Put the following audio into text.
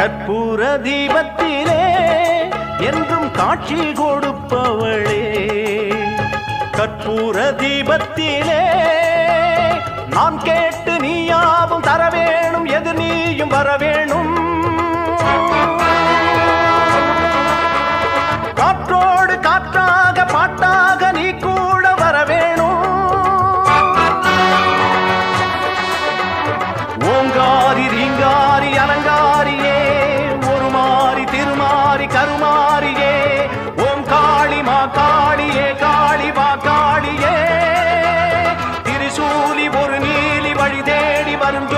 கற்பூர தீபத்திலே என்றும் காட்சி கொடுப்பவளே, கற்பூர தீபத்திலே நான் கேட்டு நீயாவும் தர வேணும், எதிர் நீயும் வர வேணும். காற்றோடு காற்றாக பாட்டாக நீ கூட வர வேணும். ஓங்காரி ரீங்காரி அலங்காரியே, ஒரு மாறி திருமாறி கருமாரியே, ஓம் காளி மா காளியே, காளி மா காளியே, திரிசூலி ஒரு நீலி வழி தேடி வரும்